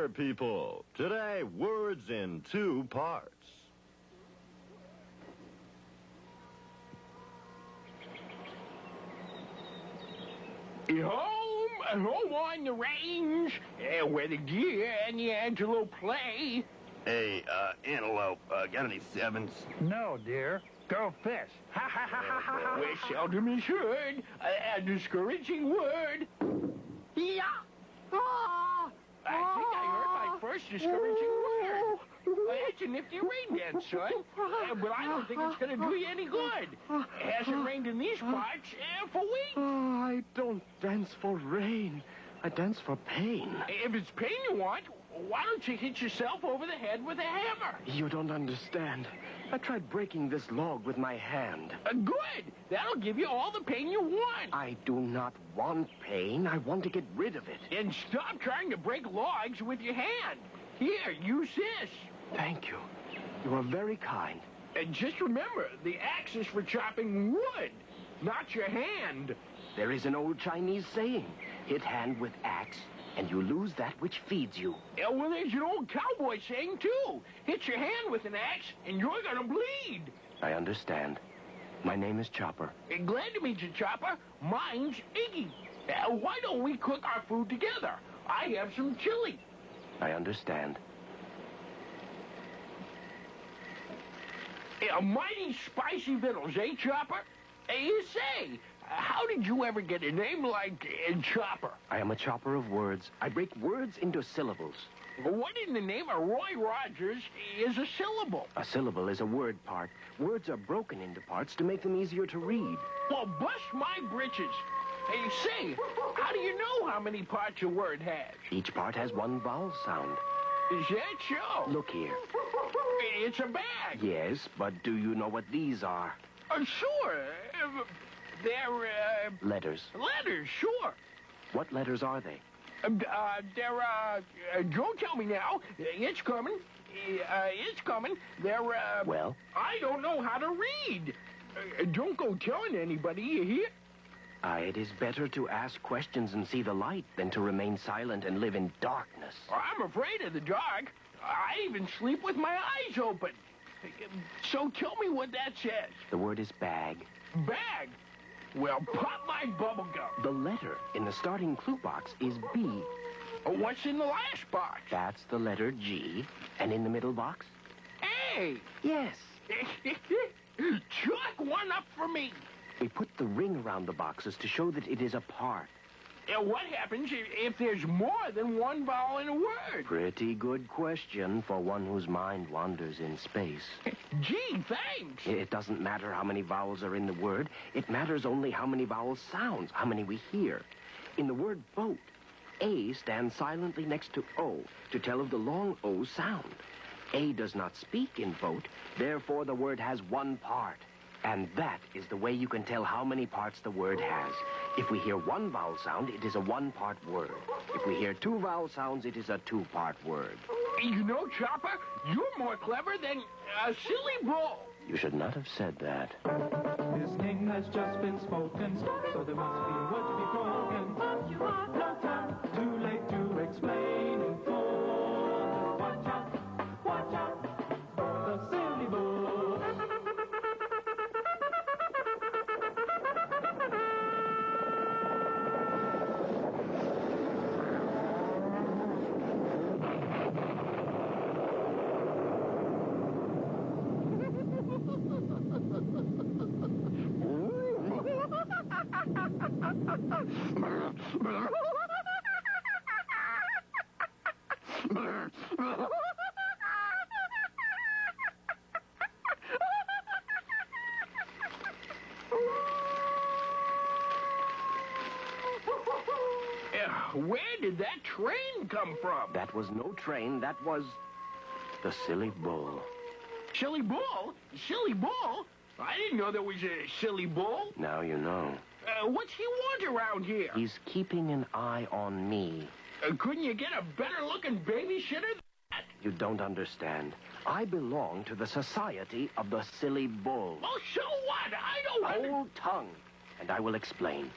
there, people. Today, words in two parts. Home on the range, where the deer and the antelope play. Hey, antelope, got any sevens? No, dear. Go fish. Ha ha ha ha ha ha. Where seldom is heard a discouraging word. Yeah. I think I heard my first discouraging word. It's a nifty rain dance, son. But I don't think it's going to do you any good. It hasn't rained in these parts for weeks. I don't dance for rain. I dance for pain. If it's pain you want, why don't you hit yourself over the head with a hammer? You don't understand. I tried breaking this log with my hand. Good. That'll give you all the pain you want. I do not want pain. I want to get rid of it. And stop trying to break logs with your hand. Here, use this. Thank you. You are very kind. And just remember, the axe is for chopping wood, not your hand. There is an old Chinese saying, hit hand with axe, and you lose that which feeds you. Yeah, well, there's an old cowboy saying, too. Hit your hand with an axe, and you're gonna bleed. I understand. My name is Chopper. Glad to meet you, Chopper. Mine's Iggy. Why don't we cook our food together? I have some chili. I understand. Mighty spicy victuals, eh, Chopper? You say, how did you ever get a name like Chopper? I am a chopper of words. I break words into syllables. What in the name of Roy Rogers is a syllable? A syllable is a word part. Words are broken into parts to make them easier to read. Well, bust my britches. Hey, say, how do you know how many parts a word has? Each part has one vowel sound. Is that so? Look here. It's a bag. Yes, but do you know what these are? Sure. They're, Letters. Letters, sure. What letters are they? Don't tell me now. It's coming. It's coming. They're, Well? I don't know how to read. Don't go telling anybody, you hear? It is better to ask questions and see the light than to remain silent and live in darkness. I'm afraid of the dark. I even sleep with my eyes open. So tell me what that says. The word is bag. Bag? Well, pop my bubble gum. The letter in the starting clue box is B. What's in the last box? That's the letter G. And in the middle box? A. Yes. Chalk one up for me. We put the ring around the boxes to show that it is a part. What happens if there's more than one vowel in a word? Pretty good question for one whose mind wanders in space. Gee, thanks. It doesn't matter how many vowels are in the word. It matters only how many vowel sounds, how many we hear. In the word boat, A stands silently next to O to tell of the long O sound. A does not speak in boat, therefore the word has one part. And that is the way you can tell how many parts the word has. If we hear one vowel sound, it is a one-part word. If we hear two vowel sounds, it is a two-part word. You know, Chopper, you're more clever than a silly bull. You should not have said that. His name has just been spoken, so there must be a word to be broken. No time, too late to explain in full. Watch out for the silly bull. Where did that train come from? That was no train. That was the silly bull. Silly bull? Silly bull? I didn't know there was a silly bull. Now you know. What's he want around here? He's keeping an eye on me. Couldn't you get a better-looking babysitter than that? You don't understand. I belong to the Society of the Silly Bull. Well, so what? I don't... Hold tongue, and I will explain.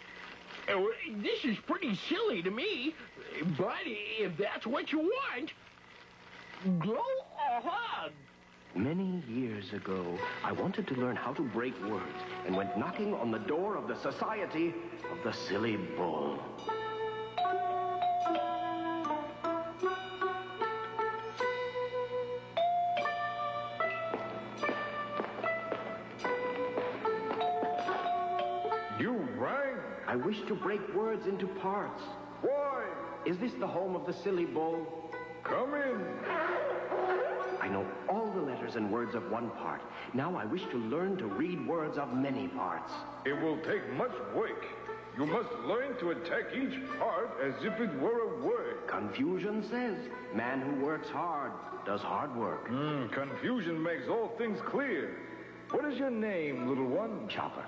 This is pretty silly to me, but if that's what you want, go ahead. Many years ago, I wanted to learn how to break words and went knocking on the door of the Society of the Silly Bull. You rang? I wish to break words into parts. Why? Is this the home of the Silly Bull? Come in. I know all the letters and words of one part. Now I wish to learn to read words of many parts. It will take much work. You must learn to attack each part as if it were a word. Confucian says, man who works hard does hard work. Confusion makes all things clear. What is your name, little one? Chopper.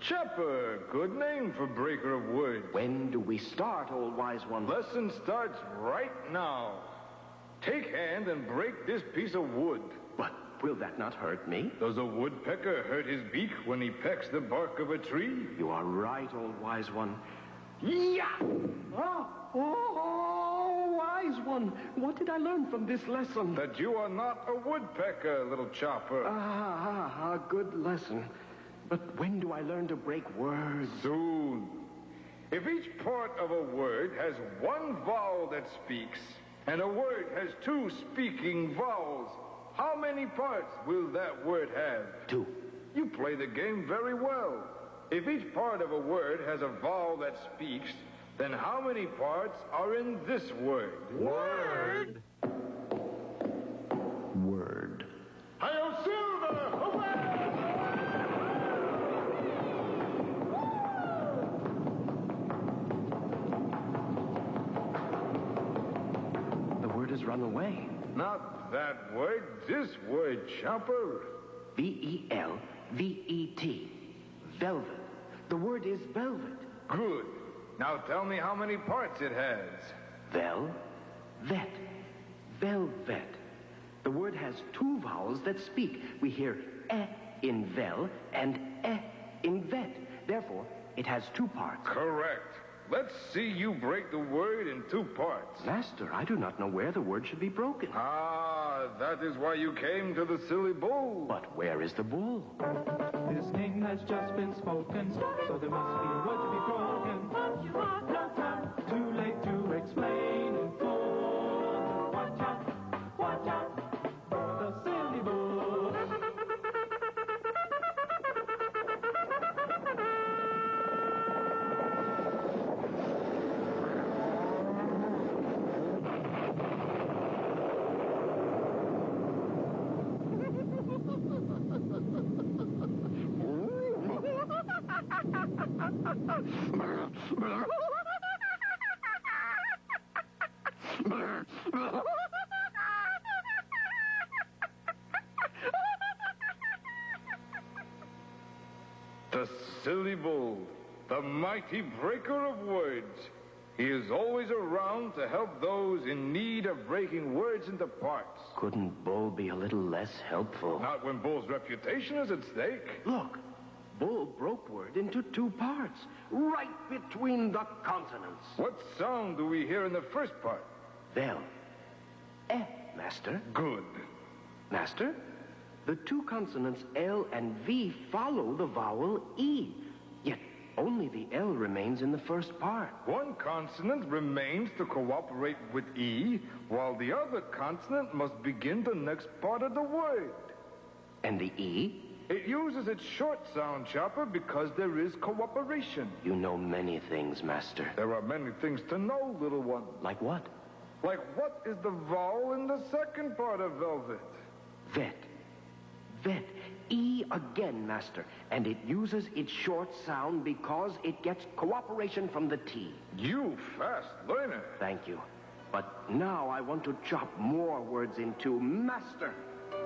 Chopper. Good name for breaker of words. When do we start, old wise one? Lesson starts right now. Take hand and break this piece of wood. But will that not hurt me? Does a woodpecker hurt his beak when he pecks the bark of a tree? You are right, old wise one. Yeah! Oh, wise one. What did I learn from this lesson? That you are not a woodpecker, little Chopper. A good lesson. But when do I learn to break words? Soon. If each part of a word has one vowel that speaks, and a word has two speaking vowels, how many parts will that word have? 2. You play the game very well. If each part of a word has a vowel that speaks, then how many parts are in this word? Word. Word. Hail Silver! Hooray! The word has run away. Not that word, this word, Chopper. V-E-L-V-E-T. Velvet. The word is velvet. Good. Now tell me how many parts it has. Vel-vet. Velvet. The word has 2 vowels that speak. We hear eh in vel and eh in vet. Therefore, it has 2 parts. Correct. Let's see you break the word in 2 parts. Master, I do not know where the word should be broken. Ah, that is why you came to the Silly Bull. But where is the bull? This name has just been spoken, so there must be a word to be broken. No time, too late to explain in full. Watch out for the Silly Bull. The Silly Bull, the mighty breaker of words. He is always around to help those in need of breaking words into parts. Couldn't Bull be a little less helpful? Not when Bull's reputation is at stake. Look, Bull broke word into 2 parts, right between the consonants. What sound do we hear in the first part? Vel. Eh, Master. Good. Master, the 2 consonants L and V follow the vowel E. Yet only the L remains in the first part. One consonant remains to cooperate with E, while the other consonant must begin the next part of the word. And the E? It uses its short sound, Chopper, because there is cooperation. You know many things, Master. There are many things to know, little one. Like what? Like what is the vowel in the second part of velvet? Vet. Vet. E again, Master. And it uses its short sound because it gets cooperation from the T. You fast learner. Thank you. But now I want to chop more words into Master.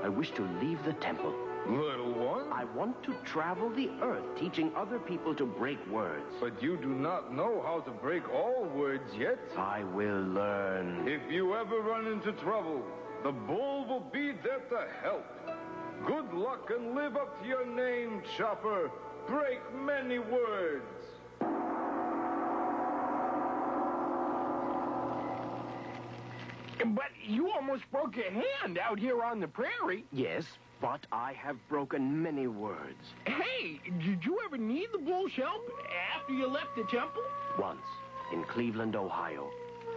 I wish to leave the temple. Little one? I want to travel the earth, teaching other people to break words. But you do not know how to break all words yet. I will learn. If you ever run into trouble, the bull will be there to help. Good luck and live up to your name, Chopper. Break many words. But you almost broke your hand out here on the prairie. Yes, but I have broken many words. Hey, did you ever need the bull's help after you left the temple? Once, in Cleveland, Ohio,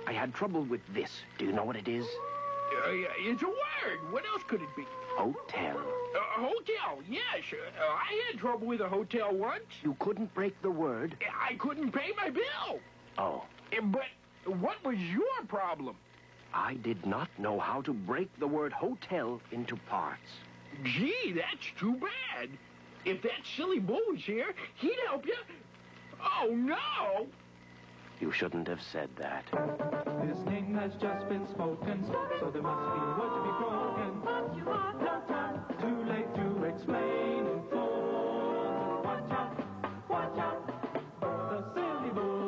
I had trouble with this. Do you know what it is? It's a word. What else could it be? Hotel. Hotel, yes. I had trouble with a hotel once. You couldn't break the word? I couldn't pay my bill. Oh. But what was your problem? I did not know how to break the word hotel into parts. Gee, that's too bad. If that silly bull was here, he'd help you. Oh, no! You shouldn't have said that. This name has just been spoken, so there must be a word to be broken. But you are no time, too late to explain in full. Watch out for the silly bull.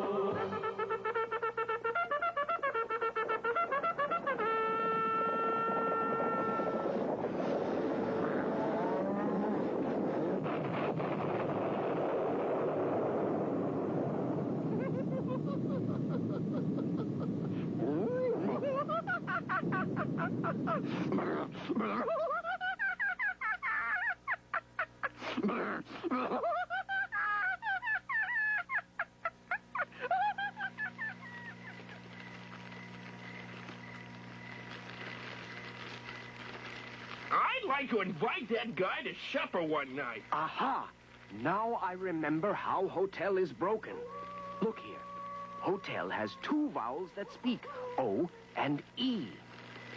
I'd like to invite that guy to supper one night. Aha! Now I remember how hotel is broken. Look here. Hotel has two vowels that speak, O and E.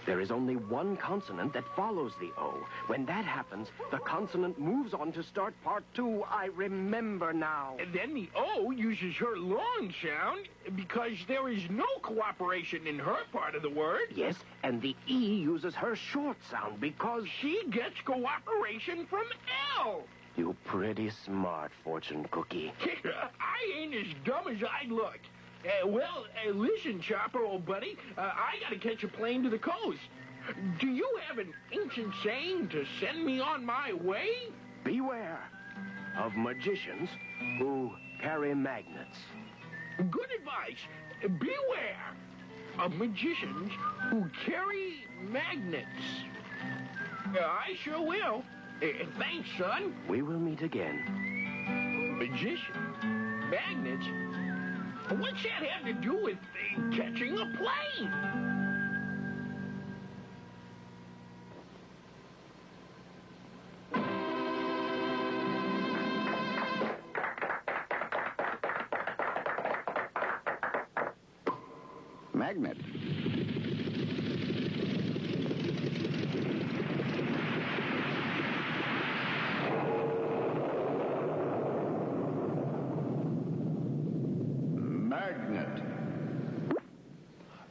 There is only one consonant that follows the O. When that happens, the consonant moves on to start part two. I remember now. And then the O uses her long sound because there is no cooperation in her part of the word. Yes, and the E uses her short sound because... She gets cooperation from L. You pretty smart, Fortune Cookie. I ain't as dumb as I look. Listen, Chopper, old buddy, I gotta catch a plane to the coast. Do you have an ancient saying to send me on my way? Beware of magicians who carry magnets. Good advice. Beware of magicians who carry magnets. I sure will. Thanks, son. We will meet again. Magician? Magnets? What's that have to do with catching a plane? Magnet.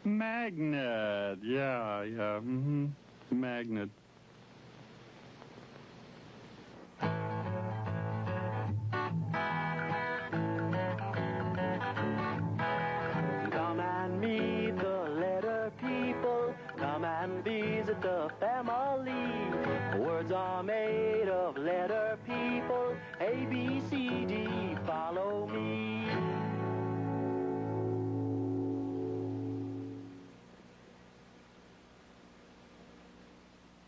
Magnet. Yeah. Magnet. Come and meet the letter people. Come and visit the